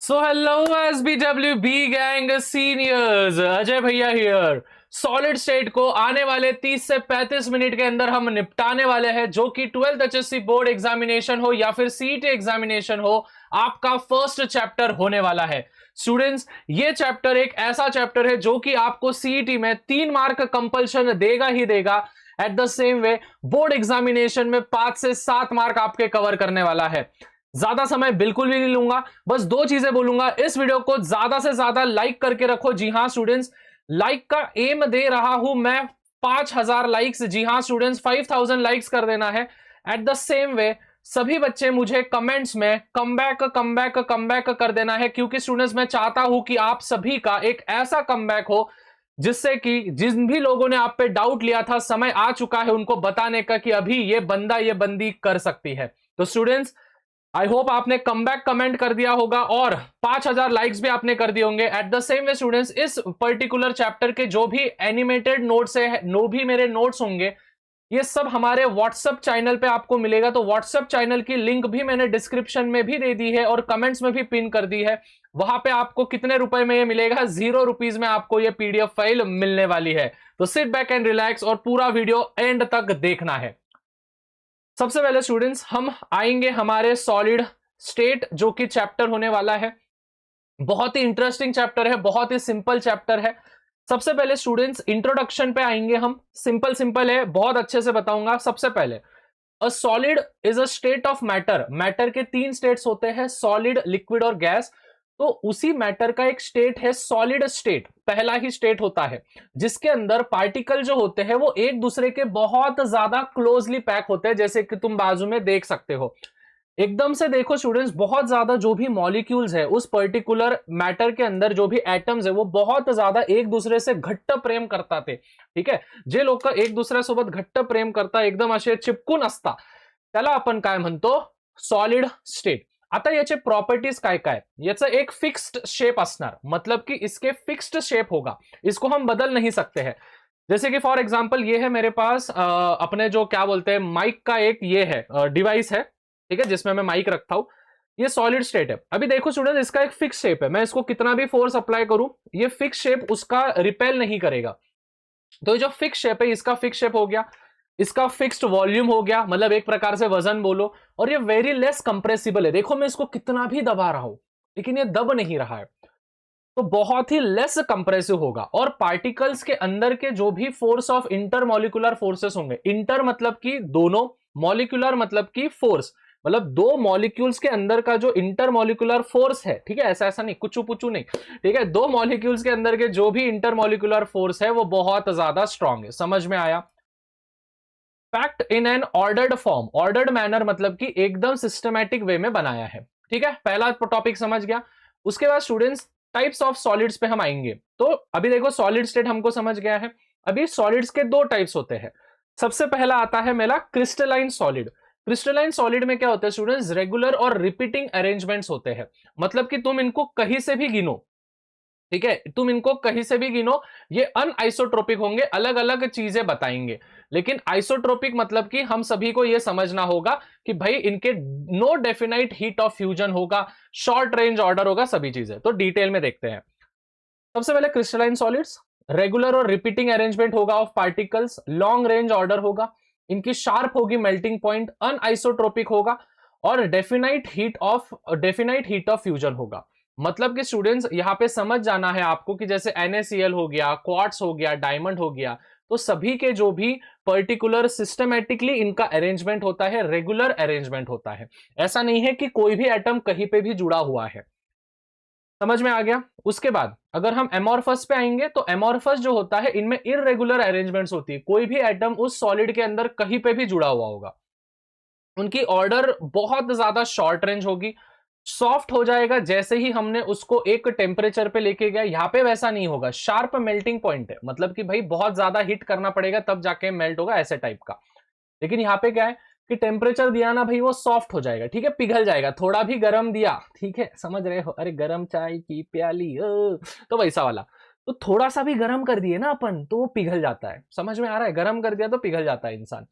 So hello SBWB gang seniors, Ajay भैया here. Solid state को आने वाले 30 से 35 मिनट के अंदर हम निपटाने वाले हैं, जो कि 12th एचएससी बोर्ड एग्जामिनेशन हो या फिर सीईटी एग्जामिनेशन हो, आपका फर्स्ट चैप्टर होने वाला है। स्टूडेंट्स, ये चैप्टर एक ऐसा चैप्टर है जो कि आपको सीईटी में 3 मार्क कंपल्शन देगा ही देगा। At the same way board examination में 5 से 7 मार्क आपके कवर करने वाला है। ज्यादा समय बिल्कुल भी नहीं लूंगा, बस 2 चीजें बोलूंगा। इस वीडियो को ज्यादा से ज्यादा लाइक करके रखो। जी हां स्टूडेंट्स, लाइक का एम दे रहा हूं मैं 5000 लाइक्स। जी हां स्टूडेंट्स, 5000 लाइक्स कर देना है। एट द सेम वे सभी बच्चे मुझे कमेंट्स में कमबैक कमबैक कमबैक कर देना है, क्योंकि स्टूडेंट्स मैं चाहता हूं कि आप सभी का एक ऐसा कमबैक हो जिससे कि जिन भी लोगों ने आप पे डाउट लिया था, समय आ चुका है उनको बताने का कि अभी ये बंदा ये बंदी कर सकती है। तो स्टूडेंट्स, आई होप आपने कमबैक कमेंट कर दिया होगा और 5000 लाइक्स भी आपने कर दिए होंगे। At the same way students, इस पर्टिकुलर चैप्टर के जो भी एनिमेटेड नोट्स है, नो भी मेरे नोट्स होंगे, ये सब हमारे व्हाट्सएप चैनल पे आपको मिलेगा। तो व्हाट्सएप चैनल की लिंक भी मैंने डिस्क्रिप्शन में भी दे दी है और कमेंट्स में भी पिन कर दी है। वहां पे आपको कितने रुपए में ये मिलेगा? 0 रुपीज में आपको ये पीडीएफ फाइल मिलने वाली है। तो सिट बैक एंड रिलैक्स और पूरा वीडियो एंड तक देखना है। सबसे पहले स्टूडेंट्स, हम आएंगे हमारे सॉलिड स्टेट, जो कि चैप्टर होने वाला है। बहुत ही इंटरेस्टिंग चैप्टर है, बहुत ही सिंपल चैप्टर है। सबसे पहले स्टूडेंट्स इंट्रोडक्शन पे आएंगे हम। सिंपल सिंपल है, बहुत अच्छे से बताऊंगा। सबसे पहले, a solid is a state of matter. Matter के 3 स्टेट्स होते हैं, सॉलिड, लिक्विड और गैस। तो उसी मैटर का एक स्टेट है सॉलिड स्टेट, पहला ही स्टेट होता है, जिसके अंदर पार्टिकल जो होते हैं वो एक दूसरे के बहुत ज्यादा क्लोजली पैक होते हैं, जैसे कि तुम बाजू में देख सकते हो। एकदम से देखो स्टूडेंट्स, बहुत ज्यादा जो भी मॉलिक्यूल्स है उस पर्टिकुलर मैटर के अंदर, जो भी एटम्स है वो बहुत ज्यादा एक दूसरे से घट्ट प्रेम करता थे। ठीक है, जे लोक एक दुसऱ्या सोबत घट्ट प्रेम करता, एकदम असे चिपकून असता, त्याला आपण काय म्हणतो? Solid state. आता याचे प्रॉपर्टीज काय काय? याचा एक फिक्स्ड शेप असणार, मतलब कि इसके फिक्स्ड शेप होगा, इसको हम बदल नहीं सकते हैं। जैसे कि फॉर एग्जांपल ये है मेरे पास अपने जो क्या बोलते हैं माइक का एक ये है डिवाइस है, ठीक है, जिसमें मैं माइक रखता हूं। ये सॉलिड स्टेट है। अभी देखो स्टूडेंट, इसका एक फिक्स शेप है, मैं इसको कितना भी फोर्स अप्लाई करूं, ये फिक्स शेप उसका रिपेल नहीं करेगा। तो जो फिक्स शेप है, इसका फिक्स शेप हो गया, इसका फिक्स्ड वॉल्यूम हो गया, मतलब एक प्रकार से वजन बोलो। और ये वेरी लेस कंप्रेसिबल है। देखो मैं इसको कितना भी दबा रहा हूं, लेकिन ये दब नहीं रहा है, तो बहुत ही लेस कंप्रेसिव होगा। और पार्टिकल्स के अंदर के जो भी फोर्स ऑफ इंटरमोलिकुलर फोर्सेस होंगे, इंटर मतलब कि दोनों, मॉलिक्यूलर मतलब कि फोर्स, मतलब दो मॉलिक्यूल्स के अंदर का जो इंटरमोलिकुलर फोर्स है, ठीक है, ऐसा ऐसा नहीं, कुछ पुचू नहीं, ठीक है, दो मॉलिक्यूल्स के अंदर के जो भी इंटरमोलिकुलर फोर्स है वो बहुत ज्यादा स्ट्रांग है। समझ में आया? Packed in an ordered form, ordered manner मतलब कि एकदम सिस्टमैटिक वे में बनाया है। ठीक है, पहला टॉपिक समझ गया। उसके बाद स्टूडेंट्स टाइप्स ऑफ सॉलिड्स पे हम आएंगे। तो अभी देखो सॉलिड स्टेट हमको समझ गया है। अभी सॉलिड्स के 2 टाइप्स होते हैं। सबसे पहला आता है मेरा क्रिस्टलाइन सॉलिड। क्रिस्टलाइन सॉलिड में क्या होता है स्टूडेंट्स? रेगुलर और रिपीटिंग अरेंजमेंट्स होते हैं, मतलब कि तुम इनको कहीं से भी गिनो, ठीक है, तुम इनको कहीं से भी गिनो, ये अनआइसोट्रोपिक होंगे, अलग अलग चीजें बताएंगे। लेकिन आइसोट्रोपिक मतलब कि हम सभी को यह समझना होगा कि भाई इनके no definite heat of fusion होगा, शॉर्ट रेंज ऑर्डर होगा, सभी चीजें। तो डिटेल में देखते हैं। सबसे पहले क्रिस्टलाइन सॉलिड्स, रेगुलर और रिपीटिंग अरेंजमेंट होगा of particles, long range order होगा, इनकी शार्प होगी मेल्टिंग पॉइंट, अनआइसोट्रोपिक होगा और डेफिनाइट हीट ऑफ फ्यूजन होगा। मतलब कि स्टूडेंट्स यहां पे समझ जाना है आपको कि जैसे NaCl हो गया, क्वार्ट्स हो गया, डायमंड हो गया, तो सभी के जो भी पर्टिकुलर सिस्टमैटिकली इनका अरेंजमेंट होता है, रेगुलर अरेंजमेंट होता है। ऐसा नहीं है कि कोई भी एटम कहीं पे भी जुड़ा हुआ है। समझ में आ गया? उसके बाद अगर हम एमोर्फस पे आएंगे, तो एमोर्फस जो होता है इनमें इररेगुलर अरेंजमेंट्स होती है, कोई भी एटम उस सॉलिड के अंदर कहीं पे भी जुड़ा हुआ होगा। उनकी ऑर्डर बहुत ज्यादा शॉर्ट रेंज होगी, सॉफ्ट हो जाएगा जैसे ही हमने उसको एक टेम्परेचर पे लेके गया। यहां पे वैसा नहीं होगा, शार्प मेल्टिंग पॉइंट है, मतलब कि भाई बहुत ज्यादा हीट करना पड़ेगा तब जाके मेल्ट होगा, ऐसे टाइप का। लेकिन यहाँ पे क्या है कि टेम्परेचर दिया ना भाई, वो सॉफ्ट हो जाएगा, ठीक है, पिघल जाएगा। थोड़ा भी गर्म दिया, ठीक है, समझ रहे हो, अरे गर्म चाय की प्याली तो वैसा वाला। तो थोड़ा सा भी गर्म कर दिए ना अपन, तो वो पिघल जाता है। समझ में आ रहा है? गर्म कर दिया तो पिघल जाता है इंसान।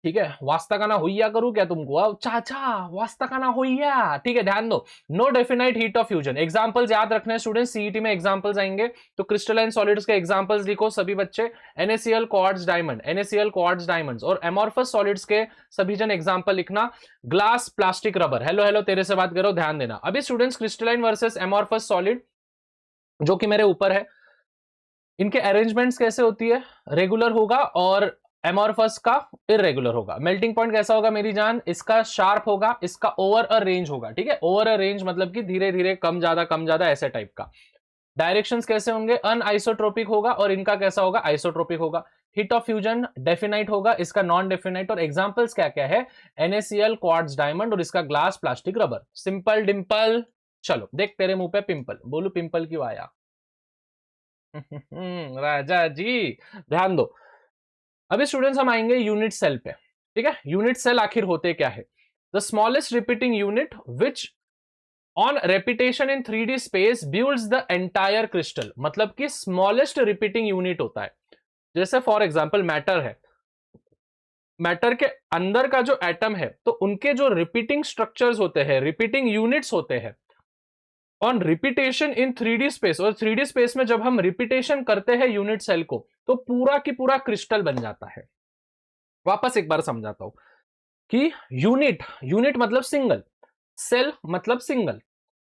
ठीक है, वास्ता का ना होइया करूं क्या तुमको? अब चाचा वास्ता का ना होइया, ठीक है, ध्यान दो। No definite heat of fusion, examples याद रखने स्टूडेंट, सीईटी में एग्जांपल्स आएंगे तो क्रिस्टलाइन सॉलिड्स के एग्जांपल्स लिखो सभी बच्चे। NaCl quartz diamond, NaCl quartz diamonds, और एमोर्फस सॉलिड्स के सभी जन एग्जांपल लिखना। Glass, plastic, rubber. Hello hello, तेरे से बात करो, ध्यान देना। अभी students crystalline versus amorphous solid जो कि मेरे ऊपर है, इनके अरेंजमेंट्स कैसे होती है? रेगुलर होगा और एमोर्फस का इरेगुलर होगा। मेल्टिंग पॉइंट कैसा होगा मेरी जान? इसका शार्प होगा, इसका ओवर अ रेंज होगा, ठीक है, ओवर अ रेंज मतलब कि धीरे धीरे, कम ज्यादा ऐसे टाइप का। डायरेक्शंस कैसे होंगे? अनआइसोट्रोपिक होगा और इनका कैसा होगा? आइसोट्रोपिक होगा। हीट ऑफ फ्यूजन डेफिनाइट होगा, इसका नॉन डेफिनाइट। और एग्जांपल्स क्या क्या है? NaCl क्वार्ट्ज डायमंड और इसका glass, plastic, rubber. Simple Dimple. चलो देख, तेरे मुंह पे पिंपल, बोलू पिंपल क्यों आया? राजा जी, ध्यान दो। अभी स्टूडेंट्स हम आएंगे यूनिट सेल पे, ठीक है। यूनिट सेल आखिर होते क्या है? The smallest repeating unit which on repetition in 3D space builds the entire crystal, मतलब कि स्मॉलेस्ट रिपीटिंग यूनिट होता है। जैसे फॉर एग्जांपल मैटर है, मैटर के अंदर का जो एटम है तो उनके जो रिपीटिंग स्ट्रक्चर्स होते हैं, रिपीटिंग यूनिट्स होते हैं on repetition in 3D space, और 3D स्पेस में जब हम रिपीटेशन करते हैं यूनिट सेल को तो पूरा की पूरा क्रिस्टल बन जाता है। वापस एक बार समझाता हूं कि यूनिट, यूनिट मतलब सिंगल, सेल मतलब सिंगल।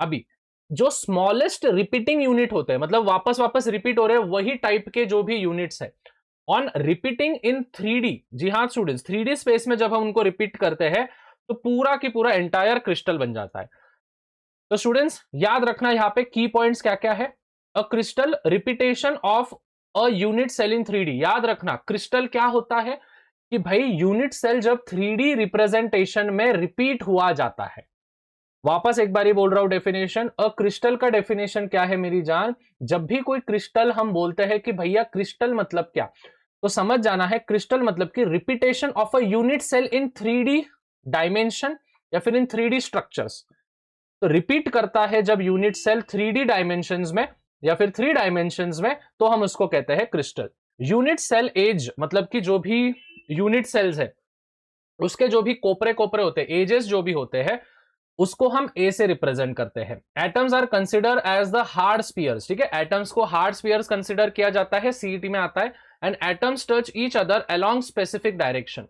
अभी जो स्मॉलेस्ट रिपीटिंग यूनिट होते हैं, मतलब वापस वापस रिपीट हो रहे हैं वही टाइप के जो भी यूनिट्स है ऑन रिपीटिंग इन 3D, जी हाँ स्टूडेंट्स, 3D स्पेस में जब हम उनको रिपीट करते हैं तो पूरा की पूरा एंटायर क्रिस्टल बन जाता है। तो स्टूडेंट्स याद रखना यहां पे की पॉइंट्स क्या क्या है? A crystal repetition of a unit cell in 3D। याद रखना क्रिस्टल क्या होता है कि भाई यूनिट सेल जब 3D रिप्रेजेंटेशन में रिपीट हुआ जाता है। वापस एक बार ही बोल रहा हूं डेफिनेशन, अ क्रिस्टल का डेफिनेशन क्या है मेरी जान? जब भी कोई क्रिस्टल हम बोलते हैं कि भैया क्रिस्टल मतलब क्या, तो समझ जाना है क्रिस्टल मतलब कि repetition of a unit cell in 3D dimension या फिर इन 3D स्ट्रक्चर्स। तो रिपीट करता है जब यूनिट सेल 3D डायमेंशंस में या फिर 3 डायमेंशंस में, तो हम उसको कहते हैं क्रिस्टल। यूनिट सेल एज मतलब कि जो भी यूनिट सेल्स है उसके जो भी कोपरे कोपरे होते हैं, एजेस जो भी होते हैं, उसको हम ए से रिप्रेजेंट करते हैं। Atoms are consider as the hard spheres, ठीक है, एटम्स को हार्ड स्पीयर्स कंसिडर किया जाता है, सीईटी में आता है। And atoms touch each other along specific direction,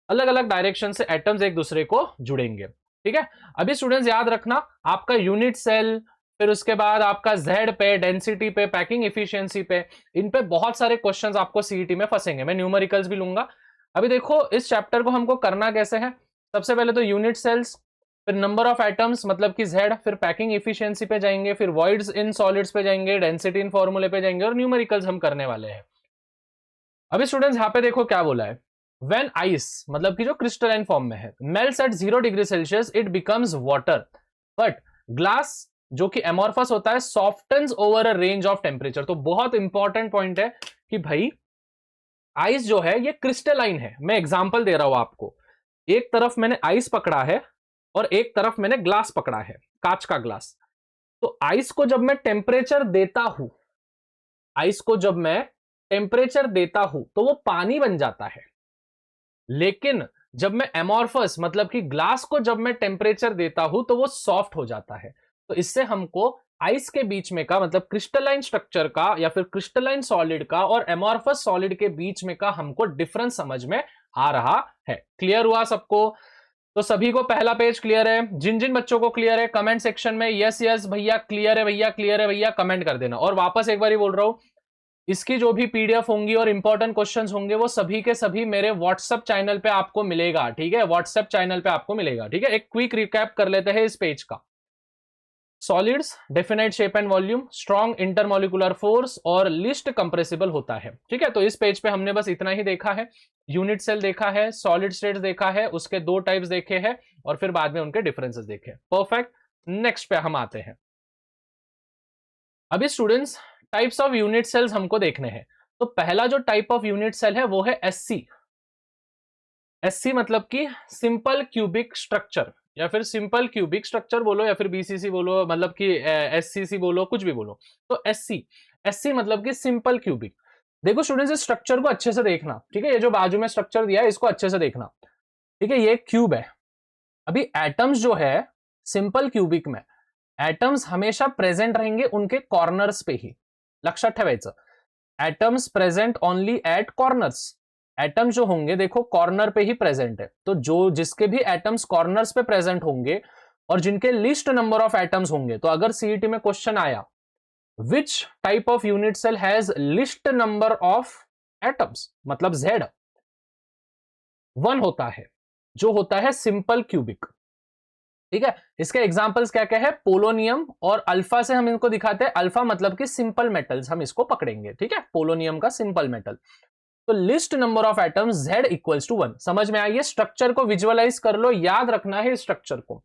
अलग अलग डायरेक्शन से एटम्स एक दूसरे को जुड़ेंगे, ठीक है। अभी स्टूडेंट्स याद रखना, आपका यूनिट सेल, फिर उसके बाद आपका जेड पे, डेंसिटी पे, पैकिंग इफिशियंसी पे, इन पे बहुत सारे क्वेश्चंस आपको सीईटी में फंसेंगे। मैं न्यूमेरिकल्स भी लूंगा। अभी देखो इस चैप्टर को हमको करना कैसे है? सबसे पहले तो यूनिट सेल्स, फिर नंबर ऑफ एटम्स मतलब कि जेड, फिर पैकिंग इफिशियंसी पे जाएंगे, फिर वॉइड्स इन सॉलिड्स पे जाएंगे, डेंसिटी इन फॉर्मूले पे जाएंगे और न्यूमेरिकल्स हम करने वाले हैं। अभी स्टूडेंट्स यहां पे देखो क्या बोला है, व्हेन आइस मतलब कि जो क्रिस्टलाइन फॉर्म में है melts at 0 degree Celsius it becomes water, but glass जो कि एमोर्फस होता है softens over a range of temperature. तो बहुत इंपॉर्टेंट पॉइंट है कि भाई आइस जो है ये क्रिस्टलाइन है। मैं एग्जांपल दे रहा हूं आपको, एक तरफ मैंने आइस पकड़ा है और एक तरफ मैंने ग्लास पकड़ा है, कांच का ग्लास। तो आइस को जब मैं टेम्परेचर देता हूं, आइस को जब मैं टेम्परेचर देता हूं तो वो पानी बन जाता है। लेकिन जब मैं एमोर्फस मतलब कि ग्लास को जब मैं टेम्परेचर देता हूं तो वो सॉफ्ट हो जाता है। तो इससे हमको आइस के बीच में का मतलब क्रिस्टलाइन स्ट्रक्चर का या फिर क्रिस्टलाइन सॉलिड का और एमोर्फस सॉलिड के बीच में का हमको डिफरेंस समझ में आ रहा है। क्लियर हुआ सबको? तो सभी को पहला पेज क्लियर है? जिन जिन बच्चों को क्लियर है कमेंट सेक्शन में यस यस भैया क्लियर है, भैया क्लियर है भैया कमेंट कर देना। और वापस एक बार ही बोल रहा हूं, इसकी जो भी पीडीएफ होंगी और इंपॉर्टेंट क्वेश्चंस होंगे वो सभी के सभी मेरे व्हाट्सएप चैनल पे आपको मिलेगा, ठीक है, व्हाट्सएप चैनल पे आपको मिलेगा, ठीक है। एक क्विक रिकैप कर लेते हैं इस पेज का। Solids definite shape and volume, strong intermolecular force और लिस्ट कंप्रेसिबल होता है, ठीक है। तो इस पेज पे हमने बस इतना ही देखा है, यूनिट सेल देखा है, सॉलिड स्टेट्स देखा है, उसके दो टाइप्स देखे हैं और फिर बाद में उनके डिफरेंसेस देखे। परफेक्ट। नेक्स्ट पे हम आते हैं। अभी students types of unit cells हमको देखने हैं। तो पहला जो टाइप ऑफ यूनिट सेल है वो है एससी। एससी मतलब कि सिंपल क्यूबिक स्ट्रक्चर या फिर सिंपल क्यूबिक स्ट्रक्चर बोलो या फिर बीसीसी बोलो, मतलब कि एससीसी बोलो, कुछ भी बोलो। तो एससी, एससी मतलब कि सिंपल क्यूबिक। देखो स्टूडेंट्स, इस स्ट्रक्चर को अच्छे से देखना, ठीक है, ये जो बाजू में स्ट्रक्चर दिया है इसको अच्छे से देखना, ठीक है। ये क्यूब है। अभी एटम्स जो है सिंपल क्यूबिक में एटम्स हमेशा प्रेजेंट रहेंगे उनके कॉर्नर्स पे ही, लक्षात ठेवायचं। Atoms present only at corners. Atom जो होंगे देखो कॉर्नर पे ही प्रेजेंट है, तो जो जिसके भी एटम्स कॉर्नर्स पे प्रेजेंट होंगे और जिनके लिस्ट नंबर ऑफ एटम्स होंगे, तो अगर सीईटी में क्वेश्चन आया which type of unit cell has least number of atoms, मतलब Z 1 होता है, जो होता है सिंपल क्यूबिक, ठीक है। इसके एग्जांपल्स क्या क्या है, पोलोनियम और अल्फा से हम इनको दिखाते हैं। अल्फा मतलब कि सिंपल मेटल्स, हम इसको पकड़ेंगे, ठीक है, पोलोनियम का सिंपल मेटल। तो least number of atoms Z equals to 1। समझ में आई? स्ट्रक्चर को विजुअलाइज कर लो, याद रखना है स्ट्रक्चर को।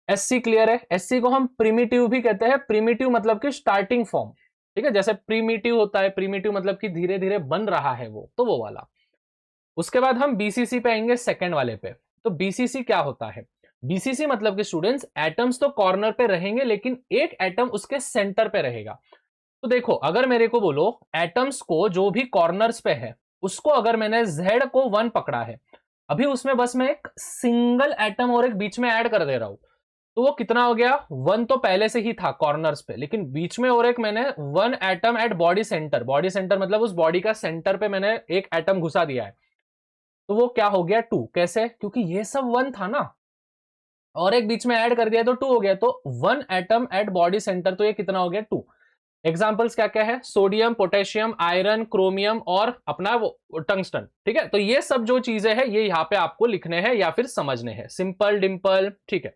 एससी क्लियर है? एससी को हम प्रिमिटिव भी कहते हैं। प्रिमिटिव मतलब कि स्टार्टिंग फॉर्म, ठीक है, जैसे प्रिमिटिव होता है, प्रिमिटिव मतलब कि धीरे धीरे बन रहा है वो, तो वो वाला। उसके बाद हम बीसीसी पे आएंगे, सेकंड वाले पे। तो बीसीसी क्या होता है? बीसीसी मतलब कि स्टूडेंट्स एटम्स तो कॉर्नर पे रहेंगे लेकिन एक एटम उसके सेंटर पे रहेगा। तो देखो अगर मेरे को बोलो एटम्स को जो भी कॉर्नर्स पे है उसको अगर मैंने Z को 1 पकड़ा है, अभी उसमें बस मैं एक सिंगल एटम और एक बीच में ऐड कर दे रहा हूं, तो वो कितना हो गया? 1 तो पहले से ही था कॉर्नर्स पे, लेकिन बीच में और एक मैंने 1 atom at body centre. Body centre मतलब उस बॉडी का सेंटर पे मैंने एक एटम घुसा दिया है, तो वो क्या हो गया? 2। कैसे? क्योंकि ये सब 1 था ना, और एक बीच में ऐड कर दिया तो 2 हो गया। तो 1 एटम एट बॉडी सेंटर, तो ये कितना हो गया? 2। एग्जाम्पल्स क्या क्या है? सोडियम, पोटेशियम, आयरन, क्रोमियम और अपना वो टंगस्टन, ठीक है। तो ये सब जो चीजें हैं ये यहां पे आपको लिखने हैं या फिर समझने हैं, सिंपल डिंपल, ठीक है।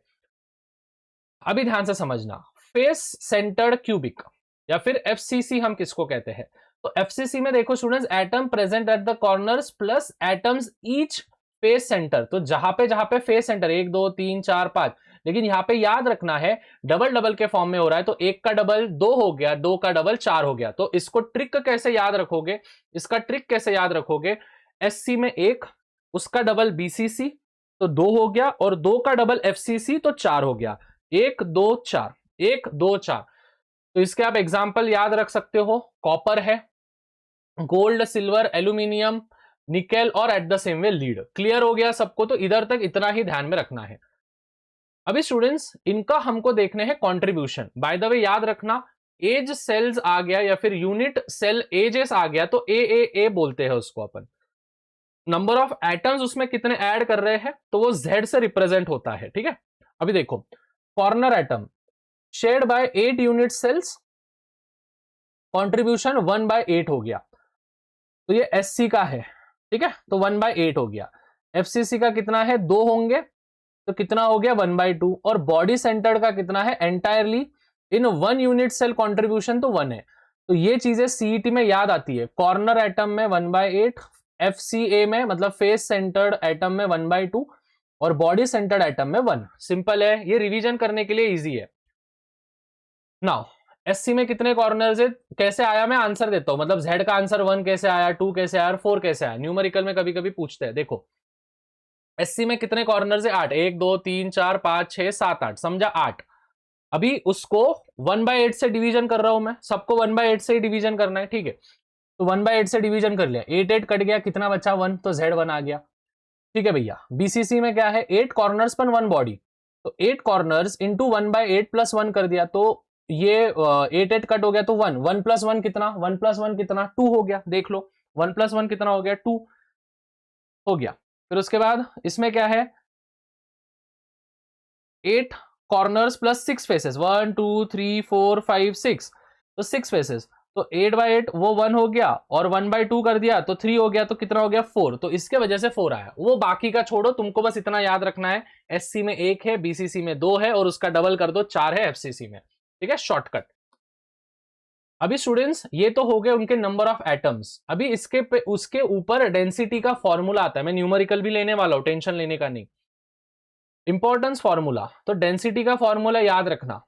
अभी ध्यान से समझना, फेस सेंटर्ड क्यूबिक या फिर एफसीसी हम किसको कहते हैं? तो एफसीसी में देखो students, atom present at the corners plus atoms each face centre. तो जहां पे फेस सेंटर 1 2 3 4 5, लेकिन यहां पे याद रखना है डबल डबल के फॉर्म में हो रहा है, तो 1 का डबल 2 हो गया, 2 का डबल 4 हो गया। तो इसको ट्रिक कैसे याद रखोगे? इसका ट्रिक कैसे याद रखोगे? एससी में 1, उसका डबल बीसीसी तो 2 हो गया, और 2 का डबल एफसीसी तो 4 हो गया। 1 2 4, 1 2 4। तो इसके आप एग्जाम्पल याद रख सकते हो, कॉपर है, गोल्ड, सिल्वर, एल्यूमिनियम, निकेल और at the same way lead. Clear हो गया सबको? तो इधर तक इतना ही ध्यान में रखना है। अभी स्टूडेंट्स इनका हमको देखने हैं कंट्रीब्यूशन। बाय द वे याद रखना, एज सेल्स आ गया या फिर यूनिट सेल एजेस आ गया तो ए बोलते हैं उसको अपन। नंबर ऑफ एटम्स उसमें कितने ऐड कर रहे हैं तो वो Z से रिप्रेजेंट होता है, ठीक है। अभी देखो corner atom shared by 8 unit cells, contribution 1/8 हो गया। तो ये SC का है, ठीक है, तो 1/8 हो गया। FCC का कितना है? 2 होंगे, तो कितना हो गया? 1/2। और बॉडी सेंटर का कितना है? Entirely in 1 unit cell contribution तो 1 है। तो ये चीजें सीईटी में याद आती है। कॉर्नर एटम में 1/8, FCA में मतलब फेस सेंटर्ड एटम में 1/2 और बॉडी सेंटर्ड एटम में 1। सिंपल है, ये रिवीजन करने के लिए इजी है। नाउ एससी में कितने कॉर्नर्स है? कैसे आया मैं आंसर देता हूं, मतलब Z का आंसर 1 कैसे आया, 2 कैसे आया, 4 कैसे आया। न्यूमेरिकल में कभी कभी पूछते हैं। देखो एससी में कितने कॉर्नर्स है? 8। 1 2 3 4 5 6 7 8, समझा 8। अभी उसको 1/8 से डिवीजन कर रहा हूं मैं, सबको 1/8 से ही डिवीजन करना है, ठीक है। तो 1/8 से डिवीजन कर लिया, 8 8 कट गया, कितना बचा? 1, तो Z1 आ गया, ठीक है भैया। बीसीसी में क्या है? 8 कॉर्नर्स पर 1 बॉडी, तो 8 कॉर्नर्स इंटू 1/8 प्लस 1 कर दिया, तो ये 8 8 कट हो गया, तो 1 1 प्लस 1 कितना? 1 प्लस 1 कितना? 2 हो गया। देख लो 1 प्लस 1 कितना हो गया? 2 हो गया। फिर उसके बाद इसमें क्या है? 8 कॉर्नर्स प्लस 6 फेसेस, 1 2 3 4 5 6, तो 6 फेसेस, तो 8/8 वो 1 हो गया, और 1/2 कर दिया तो 3 हो गया, तो कितना हो गया? 4। तो इसके वजह से 4 आया। वो बाकी का छोड़ो, तुमको बस इतना याद रखना है, एससी में 1 है, बीसीसी में 2 है, और उसका डबल कर दो 4 है एफसीसी में, ठीक है, शॉर्टकट। अभी स्टूडेंट्स ये तो हो गए उनके नंबर ऑफ एटम्स। अभी इसके पे उसके ऊपर डेंसिटी का फॉर्मूला आता है। मैं न्यूमेरिकल भी लेने वाला हूं, टेंशन लेने का नहीं। इंपॉर्टेंस फॉर्मूला, तो डेंसिटी का फॉर्मूला याद रखना।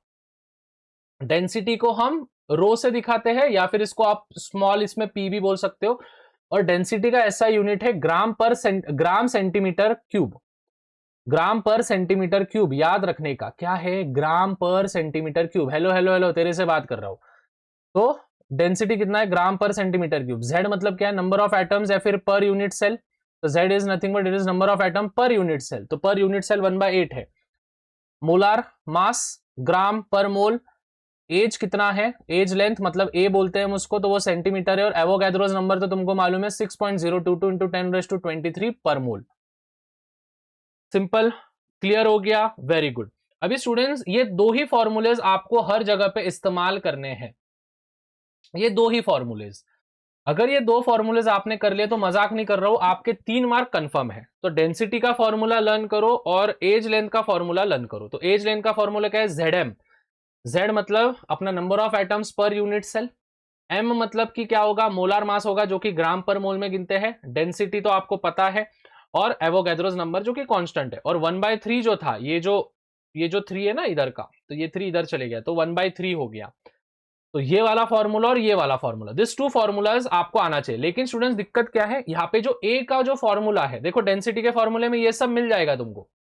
डेंसिटी को हम रो से दिखाते हैं, या फिर इसको आप स्मॉल इसमें पी भी बोल सकते हो। और डेंसिटी का ऐसा यूनिट है ग्राम सेंटीमीटर क्यूब। ग्राम पर सेंटीमीटर क्यूब याद रखने का क्या है? ग्राम पर centimetre cube. Hello hello hello, तेरे से बात कर रहा हूं। तो डेंसिटी कितना है, ग्राम पर सेंटीमीटर क्यूब। Z मतलब क्या है, नंबर ऑफ एटम्स या फिर पर यूनिट सेल, तो Z is nothing but it is number of atom per unit cell, तो पर यूनिट सेल 1/8 है। मोलार मास ग्राम पर मोल। एज कितना है, एज लेंथ मतलब ए बोलते हैं हम उसको, तो वो सेंटीमीटर है। और एवोगैड्रोस नंबर तो तुमको मालूम है 6.022 इंटू 10⁻23 पर मोल। सिंपल, क्लियर हो गया, वेरी गुड। अभी स्टूडेंट्स ये दो ही फॉर्मूलेज आपको हर जगह पे इस्तेमाल करने हैं, ये दो ही फॉर्मूलेज। अगर ये दो फॉर्मूलेज आपने कर लिए तो मजाक नहीं कर रहा हूं, आपके 3 मार्क कंफर्म है। तो डेंसिटी का फॉर्मूला लर्न करो और एज लेंथ का फॉर्मूला लर्न करो। तो एज लेंथ का फॉर्मूला क्या है, ZM। Z मतलब अपना number of atoms per unit cell. M मतलब कि क्या होगा, मोलार मास होगा जो कि ग्राम पर मोल में गिनते हैं। डेंसिटी तो आपको पता है, और एवोगैड्रोस नंबर जो कि कांस्टेंट है। और 1/3 जो था, ये जो 3 है ना इधर का, तो ये 3 इधर चले गया तो 1/3 हो गया। तो ये वाला फॉर्मूला और ये वाला फॉर्मूला, दिस टू फॉर्मूलाज आपको आना चाहिए। लेकिन स्टूडेंट्स दिक्कत क्या है, यहाँ पे जो ए का जो फॉर्मूला है, देखो डेंसिटी के फॉर्मूले में ये सब मिल जाएगा तुमको,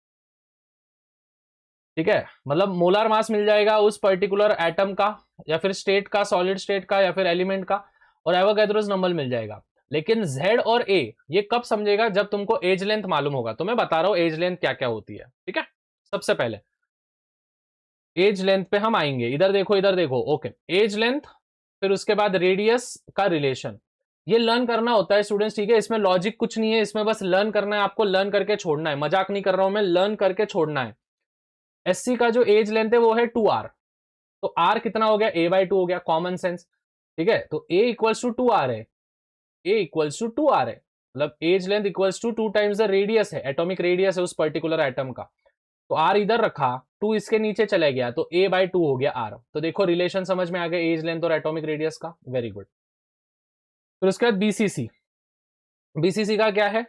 ठीक है। मतलब मोलार मास मिल जाएगा उस पर्टिकुलर एटम का, या फिर स्टेट का, सॉलिड स्टेट का, या फिर एलिमेंट का, और एवोगैड्रोस नंबर मिल जाएगा। लेकिन Z और A ये कब समझेगा, जब तुमको एज लेंथ मालूम होगा। तो मैं बता रहा हूं एज लेंथ क्या क्या होती है, ठीक है। सबसे पहले एज लेंथ पे हम आएंगे, इधर देखो इधर देखो, ओके। एज लेंथ, फिर उसके बाद रेडियस का रिलेशन, ये लर्न करना होता है स्टूडेंट्स, ठीक है। इसमें लॉजिक कुछ नहीं है, इसमें बस लर्न करना है आपको, लर्न करके छोड़ना है। मजाक नहीं कर रहा हूं मैं, लर्न करके छोड़ना है। SC का जो एज लेंथ है वो है 2R, तो R कितना हो गया, A/2 हो गया, कॉमन सेंस, ठीक है। तो A इक्वल्स टू 2R है, A इक्वल्स टू 2R है, मतलब edge length equals to 2 times the radius है, एटॉमिक रेडियस है उस पर्टिकुलर एटम का। तो R इधर रखा, 2 इसके नीचे चले गया, तो A/2 हो गया R। तो देखो रिलेशन समझ में आ गया एज लेंथ और एटॉमिक रेडियस का, वेरी गुड। फिर उसके बाद BCC, BCC का क्या है,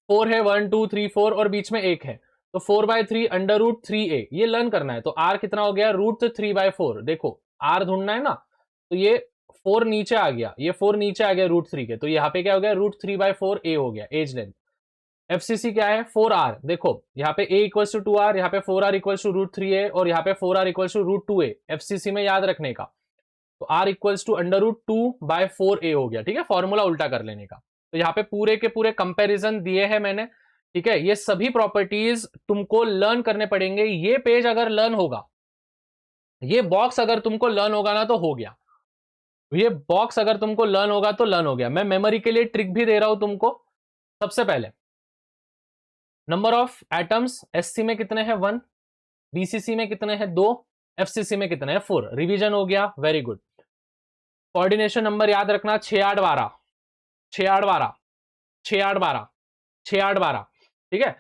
4 है, 1 2 3 4 और बीच में 1 है, तो 4/3 √3a, ये लर्न करना है। तो R कितना हो गया, √3/4। देखो R ढूंढना है ना, तो ये 4 नीचे आ गया, ये 4 नीचे आ गया √3 के, तो यहाँ पे क्या हो गया, √3/4a हो गया एज लेंथ। FCC क्या है, 4R। देखो यहाँ पे A इक्वल्स टू 2R, यहाँ पे 4R इक्वल्स टू √3a, और यहाँ पे 4R equals to √2a। FCC में याद रखने का, तो R इक्वल्स टू √2/4a हो गया, ठीक है, फॉर्मूला उल्टा कर लेने का। तो यहाँ पे पूरे के पूरे कंपैरिजन दिए हैं मैंने, ठीक है। ये सभी प्रॉपर्टीज तुमको लर्न करने पड़ेंगे। ये पेज अगर लर्न होगा, ये बॉक्स अगर तुमको लर्न होगा ना तो हो गया, ये बॉक्स अगर तुमको लर्न होगा तो लर्न हो गया। मैं मेमोरी के लिए ट्रिक भी दे रहा हूं तुमको। सबसे पहले नंबर ऑफ एटम्स SC में कितने हैं, 1, BCC में कितने हैं, 2, FCC में कितने हैं, 4। रिवीजन हो गया, वेरी गुड। कोऑर्डिनेशन नंबर याद रखना, 6 8 12, 6 8 12, 6 8 12, 6 8 12, ठीक है।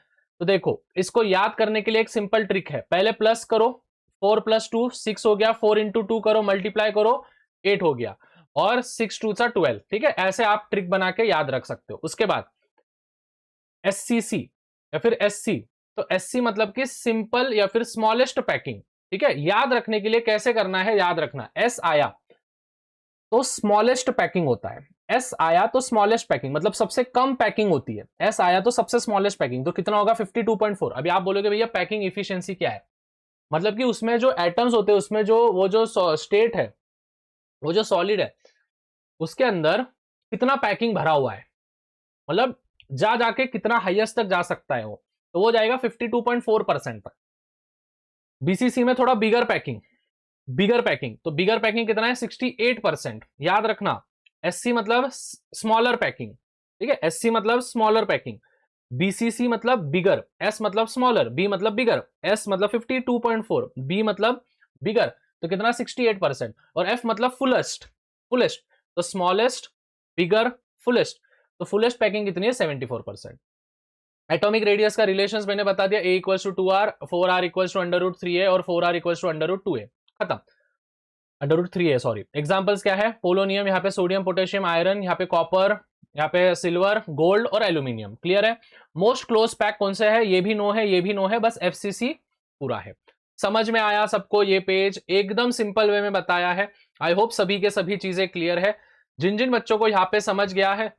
तो देखो इसको याद करने के लिए एक सिंपल ट्रिक है, पहले प्लस करो, 4 + 2 6 हो गया, 4 × 2 करो, मल्टीप्लाई करो, 8 हो गया, और 6 2 12, ठीक है। ऐसे आप ट्रिक बना के याद रख सकते हो। उसके बाद SCC या फिर SC, तो SC मतलब कि सिंपल या फिर स्मॉलेस्ट पैकिंग, ठीक है। याद रखने के लिए कैसे करना है, याद रखना, S आया तो स्मॉलेस्ट पैकिंग होता है, S आया तो स्मॉलेस्ट पैकिंग मतलब सबसे कम पैकिंग होती है, S आया तो सबसे स्मॉलेस्ट पैकिंग, तो कितना होगा, 52.4। अभी आप बोलोगे भैया पैकिंग इफिशियंसी क्या है, मतलब कि उसमें जो एटम्स होते हैं, उसमें जो वो जो स्टेट है, वो जो सॉलिड है, उसके अंदर कितना पैकिंग भरा हुआ है, मतलब जा जाके कितना हाईएस्ट तक जा सकता है वो, तो वो जाएगा 52.4% तक। BCC में थोड़ा बिगर पैकिंग, तो बिगर पैकिंग कितना है, 68%। याद रखना, SC मतलब स्मॉलर पैकिंग, ठीक है, SC मतलब स्मॉलर पैकिंग, BCC मतलब बिगर, S मतलब स्मॉलर, B मतलब बिगर, S मतलब 52.4, B मतलब बिगर, तो कितना 68%, और F मतलब फुलेस्ट, तो स्मॉलेस्ट, बिगर, फुलेस्ट, तो फुलेस्ट पैकिंग कितनी है, 74%। एटॉमिक रेडियस का रिलेशंस मैंने बता दिया, A equals to 2R, 4R equals to √3a, और 4R इक्वल्स टू √2a, खत्म। √3a, sorry. एग्जांपल्स क्या है, पोलोनियम, यहाँ पे सोडियम, पोटेशियम, आयरन, यहाँ पे कॉपर, यहाँ पे सिल्वर, गोल्ड और एल्यूमिनियम, क्लियर है। मोस्ट क्लोज पैक कौन से है, ये भी नो है, ये भी नो है, बस FCC पूरा है। समझ में आया सबको, ये पेज एकदम सिंपल वे में बताया है। आई होप सभी के सभी चीजें क्लियर है। जिन जिन बच्चों को यहाँ पे समझ गया है,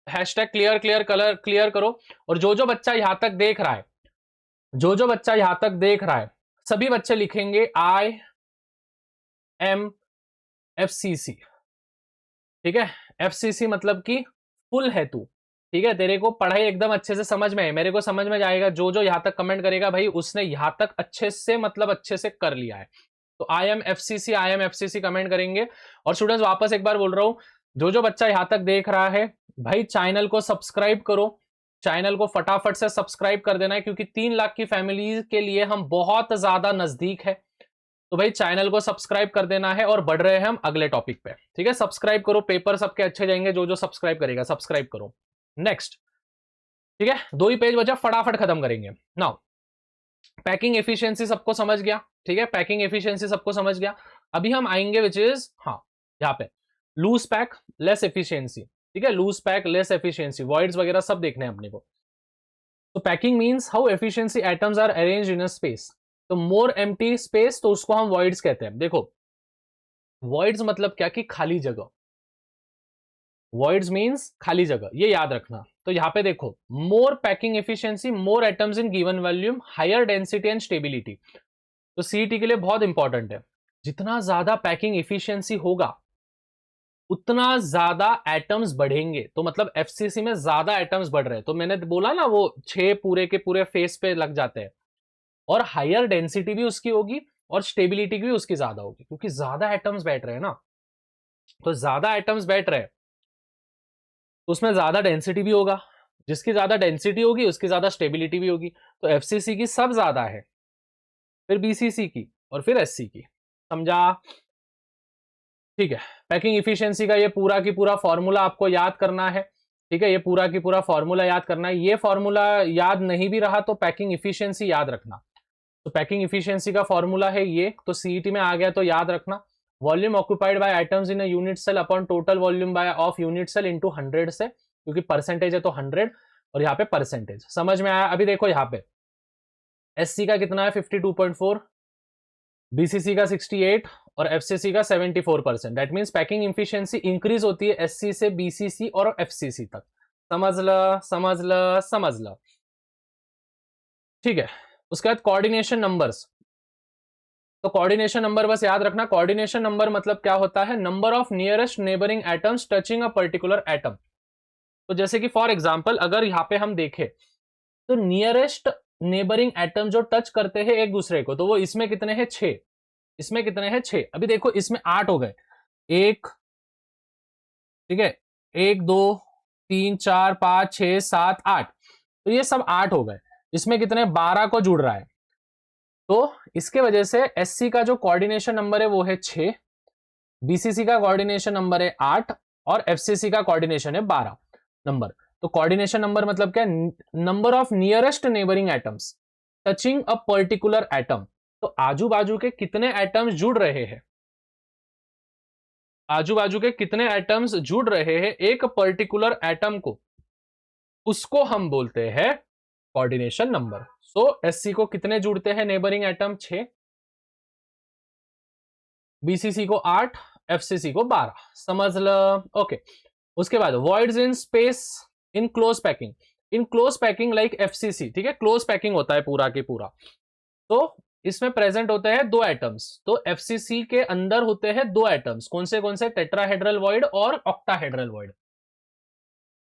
hashtag clear clear colour clear करो। और जो जो बच्चा यहां तक देख रहा है, जो जो बच्चा यहां तक देख रहा है, सभी बच्चे लिखेंगे IM FCC, ठीक है। एफसीसी मतलब कि फुल है तू, ठीक है, तेरे को पढ़ाई एकदम अच्छे से समझ में है, मेरे को समझ में जाएगा। जो जो यहां तक कमेंट करेगा भाई उसने यहां तक अच्छे से मतलब अच्छे से कर लिया है। तो आई एम एफसीसी कमेंट करेंगे। और स्टूडेंट्स वापस एक बार बोल रहा हूं, जो जो बच्चा यहां तक देख रहा है भाई चैनल को सब्सक्राइब करो, चैनल को फटाफट से सब्सक्राइब कर देना है, क्योंकि 3 लाख की फैमिली के लिए हम बहुत ज्यादा नजदीक है। तो भाई चैनल को सब्सक्राइब कर देना है और बढ़ रहे हैं हम अगले टॉपिक पे, ठीक है। सब्सक्राइब करो, पेपर सबके अच्छे जाएंगे, जो जो सब्सक्राइब करेगा सब्सक्राइब करो। नेक्स्ट, ठीक है, 2 ही पेज बचा, फटाफट खत्म करेंगे। नाउ पैकिंग एफिशिएंसी सबको समझ गया, ठीक है, पैकिंग एफिशिएंसी सबको समझ गया। अभी हम आएंगे विच इज, हाँ यहाँ पे लूज पैक लेस एफिशिएंसी, ठीक है, loose pack less efficiency, voids वगैरह सब देखने हैं अपने को। तो packing means how efficiency atoms are arranged in a space. तो मोर एम्प्टी स्पेस तो उसको हम वॉइड्स कहते हैं। देखो वॉइड्स मतलब क्या कि खाली जगह, वॉइड्स मींस खाली जगह, ये याद रखना। तो यहां पे देखो more packing efficiency, more atoms in given volume, higher density and stability. तो सीईटी के लिए बहुत इंपॉर्टेंट है। जितना ज्यादा पैकिंग एफिशिएंसी होगा उतना ज्यादा एटम्स बढ़ेंगे। तो मतलब एफसीसी में ज्यादा एटम्स बढ़ रहे हैं, तो मैंने बोला ना वो 6 पूरे के पूरे फेस पे लग जाते हैं। और हायर डेंसिटी भी उसकी होगी और स्टेबिलिटी भी उसकी ज्यादा होगी, क्योंकि ज्यादा एटम्स बैठ रहे हैं ना। तो ज्यादा एटम्स बैठ रहे हैं तो उसमें ज्यादा डेंसिटी भी होगा, जिसकी ज्यादा डेंसिटी होगी उसकी ज्यादा स्टेबिलिटी भी होगी। तो एफसीसी की सब ज्यादा है, फिर बीसीसी की और फिर एससी की। समझा? ठीक है। पैकिंग इफिशियंसी का ये पूरा की पूरा फॉर्मूला आपको याद करना है, ठीक है, ये पूरा की पूरा फॉर्मूला याद करना है। ये फॉर्मूला याद नहीं भी रहा तो पैकिंग इफिशियंसी याद रखना। तो पैकिंग इफिशियंसी का फॉर्मूला है ये, तो सीईटी में आ गया तो याद रखना। Volume occupied by items in a unit cell upon total volume by of unit cell into 100 से, क्योंकि परसेंटेज है तो 100 और यहाँ पे परसेंटेज। समझ में आया? अभी देखो यहाँ पे एससी का कितना है 52.4, बीसीसी का 68 और एफसीसी का 74%। That means packing efficiency increase होती है एससी से बीसीसी और एफसीसी तक। समझ ल, समझ ल, समझ ल, ठीक है। उसके बाद कोऑर्डिनेशन नंबर्स। तो कोऑर्डिनेशन नंबर बस याद रखना, कोऑर्डिनेशन नंबर मतलब क्या होता है, number of nearest neighbouring atoms touching a particular atom. तो जैसे कि फॉर एग्जांपल अगर यहाँ पे हम देखें तो नियरेस्ट नेबरिंग एटम जो टच करते हैं एक दूसरे को, तो वो इसमें कितने हैं 6, इसमें कितने हैं 6। अभी देखो इसमें 8 हो गए, एक, ठीक है, 1 2 3 4 5 6 7 8, तो ये सब 8 हो गए। इसमें कितने 12 को जुड़ रहा है, तो इसके वजह से एससी का जो कोऑर्डिनेशन नंबर है वो है 6, बीसीसी का कोऑर्डिनेशन नंबर है 8 और एफसीसी का कोऑर्डिनेशन है 12 नंबर। तो कोऑर्डिनेशन नंबर मतलब क्या, number of nearest neighbouring atoms touching a particular atom. तो आजू बाजू के कितने एटम्स जुड़ रहे हैं, आजू बाजू के कितने एटम्स जुड़ रहे हैं एक पर्टिकुलर एटम को, उसको हम बोलते हैं कोऑर्डिनेशन नंबर। सो एससी को कितने जुड़ते हैं नेबरिंग एटम 6, बीसीसी को 8, एफसीसी को 12। समझ ल? ओके। उसके बाद voids in space in close packing, in close packing like FCC, ठीक है, क्लोज पैकिंग होता है पूरा के पूरा। तो इसमें प्रेजेंट होते हैं 2 एटम्स, तो एफसीसी के अंदर होते हैं 2 एटम्स, कौन से टेट्राहेड्रल वॉइड और ऑक्टाहेड्रल वॉइड।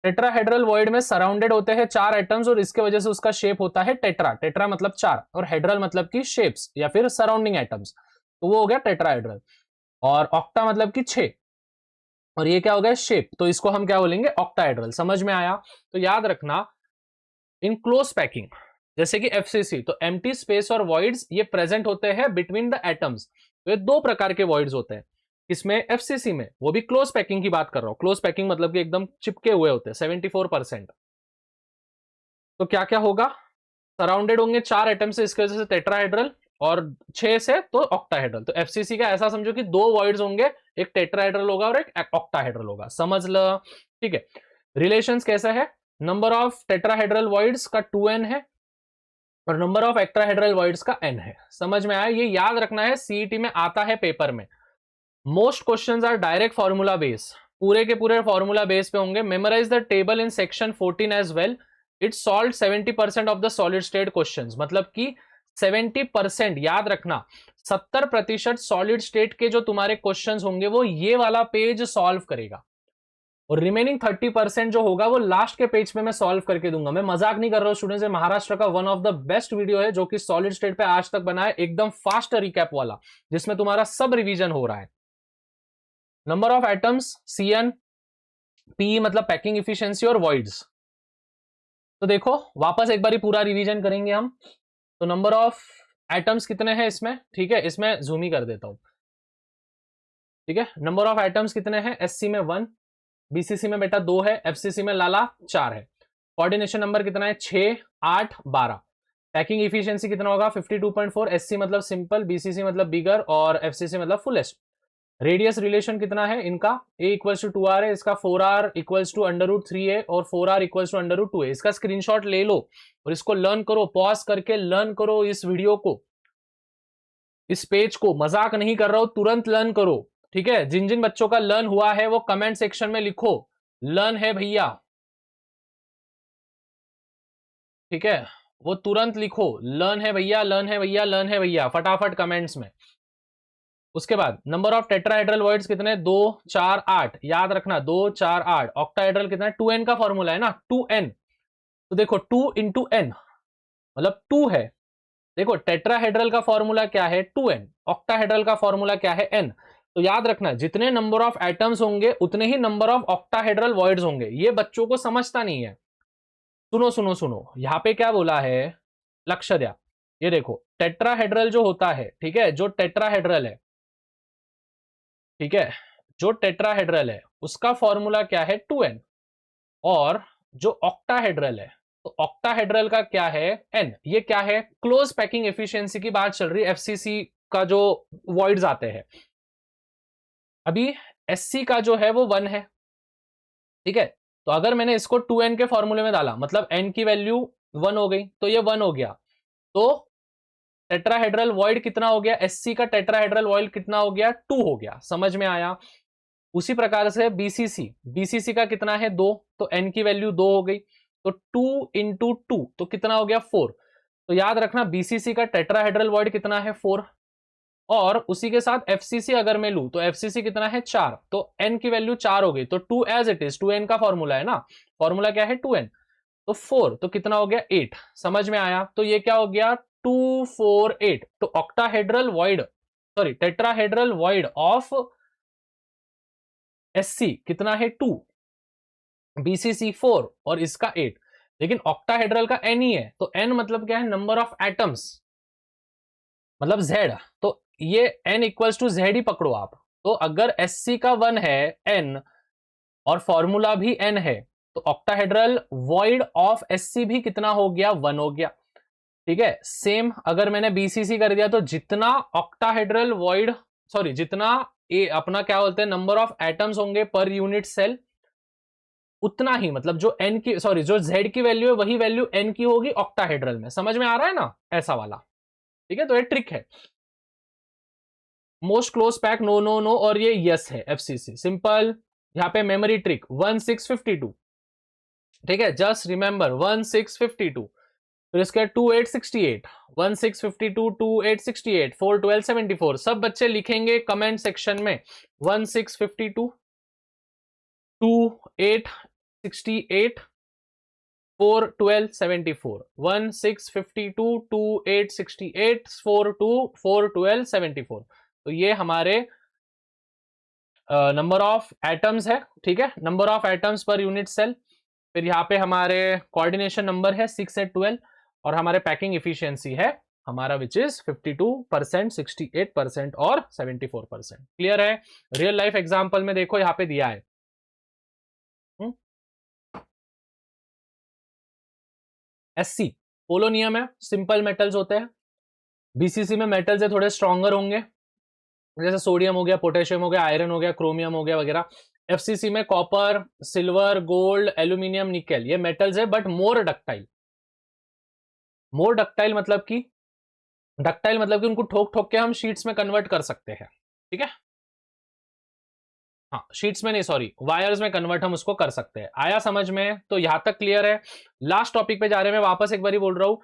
टेट्राहेड्रल वॉइड में सराउंडेड होते हैं 4 एटम्स और इसके वजह से उसका शेप होता है टेट्रा, टेट्रा मतलब 4 और हेड्रल मतलब कि शेप्स या फिर सराउंडिंग एटम्स, तो वो हो गया टेट्राहेड्रल। और ऑक्टा मतलब कि 6 और ये क्या हो गया शेप, तो इसको हम क्या बोलेंगे ऑक्टाहेड्रल। समझ में आया? तो याद रखना इन क्लोज पैकिंग जैसे कि एफसीसी, तो एम्प्टी स्पेस और वॉइड्स ये प्रेजेंट होते हैं बिटवीन द एटम्स। तो ये 2 प्रकार के वॉइड्स होते हैं इसमें एफसीसी में, वो भी क्लोज पैकिंग की बात कर रहा हूं। क्लोज पैकिंग मतलब कि एकदम चिपके हुए होते हैं 74%। तो क्या क्या होगा, सराउंडेड होंगे 4 एटम से, इसके वजह से टेट्राहेड्रल, और 6 से तो ऑक्टाहेड्रल। तो एफसीसी का ऐसा समझो कि 2 वॉइड्स होंगे, एक टेट्राहेड्रल होगा और एक ऑक्टाहेड्रल होगा। समझ ल? ठीक है। रिलेशंस कैसा है, नंबर ऑफ टेट्राहेड्रल वॉइड्स का 2n है और नंबर ऑफ एक्ट्राहेड्रल वॉइड्स का n है। समझ में आया? ये याद रखना है, सीईटी में आता है पेपर में। Most questions are direct formula base, पूरे के पूरे फॉर्मूला बेस पे होंगे। Memorize the table in section 14 as well, it solve 70% of the solid state questions. मतलब कि 70% याद रखना, 70% सॉलिड स्टेट के जो तुम्हारे क्वेश्चंस होंगे वो ये वाला पेज सॉल्व करेगा। और रिमेनिंग 30% जो होगा वो लास्ट के पेज पे मैं सॉल्व करके दूंगा। मैं मजाक नहीं कर रहा हूं स्टूडेंट्स, महाराष्ट्र का one of the best video है जो कि सॉलिड स्टेट पे आज तक बना है, एकदम फास्ट रिकैप वाला, जिसमें तुम्हारा सब रिवीजन हो रहा है। Number of atoms Cn, P मतलब पैकिंग इफिशियंसी और वॉइड्स। तो देखो वापस एक बार पूरा रिवीजन करेंगे हम। तो नंबर ऑफ एटम्स कितने हैं इसमें, ठीक है, इसमें जूम ही कर देता हूं, ठीक है। नंबर ऑफ एटम्स कितने हैं, SC में 1, BCC में बेटा 2 है, FCC में लाला 4 है। कोऑर्डिनेशन नंबर कितना है, 6, 8, 12। पैकिंग इफिशियंसी कितना होगा, 52.4। SC मतलब सिंपल, BCC मतलब बिगर और FCC मतलब फुलेस्ट। रेडियस रिलेशन कितना है इनका, A इक्वल्स टू 2r है, इसका 4r इक्वल्स टू √3a और 4r इक्वल्स टू √2a। इसका स्क्रीनशॉट ले लो और इसको लर्न करो, पॉज करके लर्न करो इस वीडियो को, इस पेज को, मजाक नहीं कर रहा हूं, तुरंत लर्न करो, ठीक है। जिन जिन बच्चों का लर्न हुआ है वो कमेंट सेक्शन में लिखो, लर्न है भैया, ठीक है, वो तुरंत लिखो, लर्न है भैया, लर्न है भैया, लर्न है भैया, फटाफट कमेंट्स में। उसके बाद नंबर ऑफ टेट्राहेड्रल वर्ड्स कितने, 2, 4, 8, याद रखना 2, 4, 8। ऑक्टाहेड्रल कितना है, 2n का फॉर्मूला है ना, 2n। तो देखो 2 इंटू n मतलब 2 है। देखो टेट्राहेड्रल का फॉर्मूला क्या है, 2n। ऑक्टाहेड्रल का फॉर्मूला क्या है, n। तो याद रखना जितने नंबर ऑफ एटम्स होंगे उतने ही नंबर ऑफ ऑक्टाहेड्रल वर्ड्स होंगे। ये बच्चों को समझता नहीं है। सुनो सुनो सुनो, यहां पे क्या बोला है, लक्ष्य दिया। ये देखो टेट्राहेड्रल जो होता है, ठीक है, जो टेट्राहेड्रल है, ठीक है, जो टेट्राहेड्रल है उसका फॉर्मूला क्या है, 2n। और जो ऑक्टाहेड्रल है, तो ऑक्टाहेड्रल का क्या है, n। ये क्या है, क्लोज पैकिंग एफिशिएंसी की बात चल रही है, FCC का जो वॉइड्स आते हैं। अभी SC का जो है वो 1 है, ठीक है। तो अगर मैंने इसको 2n के फॉर्मूले में डाला मतलब n की वैल्यू 1 हो गई, तो ये 1 हो गया। तो टेट्राहेड्रल वॉइड कितना हो गया, SC का टेट्राहेड्रल वॉइड कितना हो गया, 2 हो गया। समझ में आया। उसी प्रकार से BCC का कितना है, 2, तो n की वैल्यू 2 हो गई। तो 2 इंटू 2 तो कितना हो गया, 4। तो याद रखना BCC का टेट्राहेड्रल वॉइड कितना है, 4। और उसी के साथ FCC अगर मैं लूं तो FCC कितना है, 4। तो n की वैल्यू 4 हो गई, तो 2 एज इट इज, 2n का फॉर्मूला है ना, फॉर्मूला क्या है 2n। तो 4 तो कितना हो गया, 8। समझ में आया। तो ये क्या हो गया, 2, 4, 8। तो octahedral void, sorry tetrahedral void of SC कितना है, 2, BCC 4 और इसका 8। लेकिन ऑक्टाहेड्रल का n ही है, तो n मतलब क्या है, नंबर ऑफ एटम्स, मतलब Z। तो ये n इक्वल्स टू Z ही पकड़ो आप। तो अगर SC का 1 है n और फॉर्मूला भी n है, तो ऑक्टाहेड्रल वॉइड ऑफ SC भी कितना हो गया, 1 हो गया, ठीक है। सेम अगर मैंने BCC कर दिया तो जितना ऑक्टाहेड्रल वॉइड, सॉरी जितना अपना क्या बोलते हैं, नंबर ऑफ एटम्स होंगे पर यूनिट सेल, उतना ही मतलब जो n की, सॉरी जो Z की वैल्यू है वही वैल्यू n की होगी ऑक्टाहेड्रल में। समझ में आ रहा है ना, ऐसा वाला, ठीक है। तो ये ट्रिक है। Most close pack no no no, और ये यस है FCC, सिंपल। यहां पे मेमोरी ट्रिक 1652, ठीक है, जस्ट रिमेंबर 1652। फिर इसके 2868, 1652, 2868, 412, 74। सब बच्चे लिखेंगे कमेंट सेक्शन में 1652, 2868, 412, 74, 1652, 2868, 412, 74। तो ये हमारे नंबर ऑफ एटम्स है, ठीक है, number of atoms per unit cell. फिर यहाँ पे हमारे कोऑर्डिनेशन नंबर है 6 से 12 और हमारे पैकिंग इफिशियंसी है हमारा विच इज 52%, 68% और 74%। क्लियर है। रियल लाइफ एग्जांपल में देखो यहाँ पे दिया है, SC पोलोनियम है, सिंपल मेटल्स होते हैं। BCC में मेटल्स है थोड़े स्ट्रॉन्गर होंगे, जैसे सोडियम हो गया, पोटेशियम हो गया, आयरन हो गया, क्रोमियम हो गया वगैरह। FCC में copper, silver, gold, aluminium, nickel, ये मेटल्स है but more ductile. More ductile मतलब कि, डक्टाइल मतलब कि उनको ठोक ठोक के हम शीट्स में कन्वर्ट कर सकते हैं, ठीक है। हाँ शीट्स में नहीं, सॉरी वायर्स में कन्वर्ट हम उसको कर सकते हैं। आया समझ में। तो यहां तक क्लियर है। लास्ट टॉपिक पे जा रहे हैं, मैं वापस एक बार बोल रहा हूं,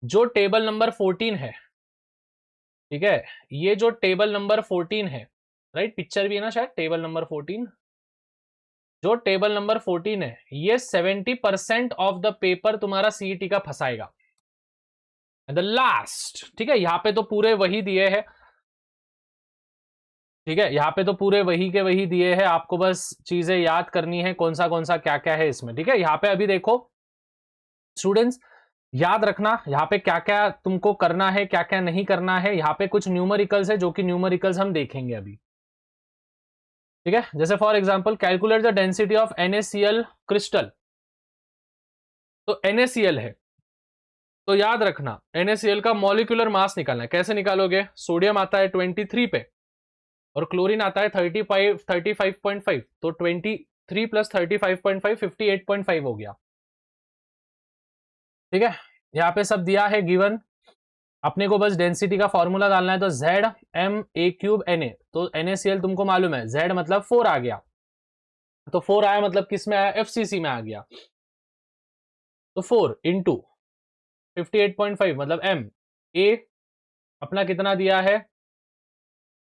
जो टेबल नंबर 14 है, ठीक है, ये जो टेबल नंबर 14 है, राइट, पिक्चर भी है ना शायद, टेबल नंबर 14, जो टेबल नंबर 14 है, ये 70% ऑफ द पेपर तुम्हारा सीईटी का फंसाएगा। द लास्ट, ठीक है, यहां पे तो पूरे वही दिए हैं, ठीक है, यहाँ पे तो पूरे वही के वही दिए हैं, आपको बस चीजें याद करनी है कौन सा क्या क्या है इसमें, ठीक है। यहाँ पे अभी देखो स्टूडेंट्स, याद रखना यहाँ पे क्या क्या तुमको करना है, क्या क्या नहीं करना है। यहाँ पे कुछ न्यूमेरिकल्स है जो कि न्यूमेरिकल्स हम देखेंगे अभी, ठीक है। जैसे for example calculate the density of NaCl crystal, तो NaCl है, तो याद रखना NaCl का मॉलिक्यूलर मास निकालना है। कैसे निकालोगे? सोडियम आता है 23 पे और क्लोरीन आता है 35.5, तो 23 प्लस 35.5 58.5 हो गया, ठीक है। यहाँ पे सब दिया है गिवन, अपने को बस डेंसिटी का फॉर्मूला डालना है, तो ZmA³ तो NaCl तुमको मालूम है, Z मतलब 4 आ गया, तो 4 आया मतलब किस में आया? FCC में आ गया, तो 4 इंटू 58.5 मतलब M, A अपना कितना दिया है?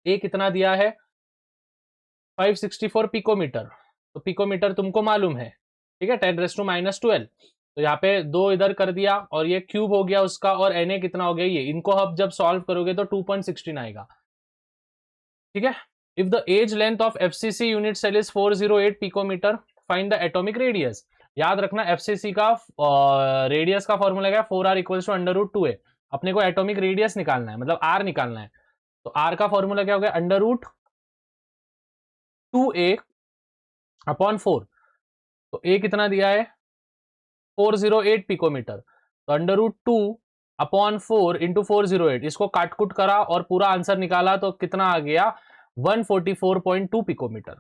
A कितना दिया है? 564 पिकोमीटर, तो पिकोमीटर तुमको मालूम है, ठीक है, 10⁻⁻12, तो यहाँ पे 2 इधर कर दिया और ये क्यूब हो गया उसका, और Na कितना हो गया ये, इनको अब जब सॉल्व करोगे तो 2.16 आएगा, ठीक है। If the edge length of FCC unit cell is 408 picometre, find the atomic radius. याद रखना FCC का रेडियस का फॉर्मूला क्या है? 4r equals to √2a। अपने को एटॉमिक रेडियस निकालना है, मतलब r निकालना है, तो r का फॉर्मूला क्या हो गया? √2a/4, तो a कितना दिया है? 408 पिकोमीटर, तो √2/4 इंटू 408, इसको काटकुट करा और पूरा आंसर निकाला तो कितना आ गया? 144.2 पिकोमीटर,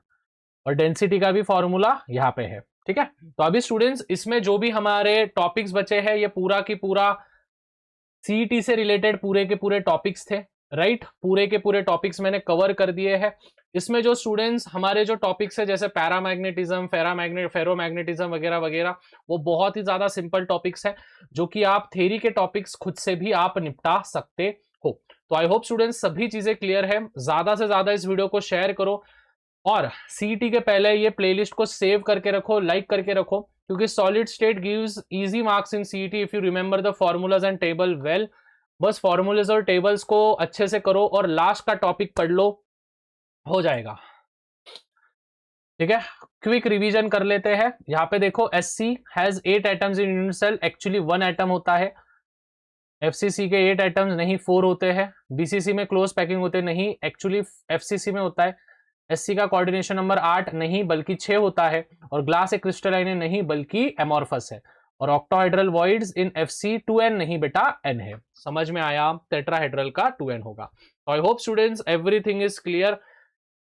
और डेंसिटी का भी फॉर्मूला यहाँ पे है, ठीक है। तो अभी स्टूडेंट्स इसमें जो भी हमारे टॉपिक्स बचे हैं, ये पूरा की पूरा सीईटी से रिलेटेड पूरे के पूरे टॉपिक्स थे, राइट। पूरे के पूरे टॉपिक्स मैंने कवर कर दिए हैं। इसमें जो स्टूडेंट्स हमारे जो टॉपिक्स है जैसे पैरामैग्नेटिज्म, फेरोमैग्नेटिज्म वगैरह वगैरह, वो बहुत ही ज्यादा सिंपल टॉपिक्स है, जो कि आप थ्योरी के टॉपिक्स खुद से भी आप निपटा सकते हो। तो आई होप स्टूडेंट्स सभी चीजें क्लियर है। ज्यादा से ज्यादा इस वीडियो को शेयर करो, और सीईटी के पहले ये प्लेलिस्ट को सेव करके रखो, लाइक करके रखो, क्योंकि solid state gives easy marks in CET if you remember the formulas and table well. बस फॉर्मूलाज और टेबल्स को अच्छे से करो और लास्ट का टॉपिक पढ़ लो, हो जाएगा, ठीक है। क्विक रिवीजन कर लेते हैं। यहाँ पे देखो SC has 8 atoms in unit cell, actually 1 atom होता है। FCC के 8 एटम्स नहीं 4 होते हैं। BCC में क्लोज पैकिंग होते नहीं, एक्चुअली FCC में होता है। SC का कोऑर्डिनेशन नंबर 8 नहीं बल्कि 6 होता है, और ग्लास ए क्रिस्टलाइन नहीं बल्कि एमॉर्फस है, और octahedral voids in FC 2n नहीं बेटा n है। समझ में आया? टेट्राहेड्रल का 2n होगा। तो I hope students everything is clear.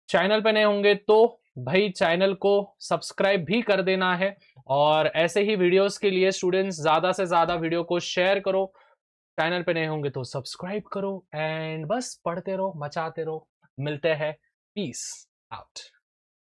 Channel पे नए होंगे तो भाई चैनल को सब्सक्राइब भी कर देना है, और ऐसे ही वीडियोस के लिए स्टूडेंट्स ज्यादा से ज्यादा वीडियो को शेयर करो। चैनल पे नए होंगे तो सब्सक्राइब करो, एंड बस पढ़ते रहो, मचाते रहो। मिलते हैं, पीस आउट।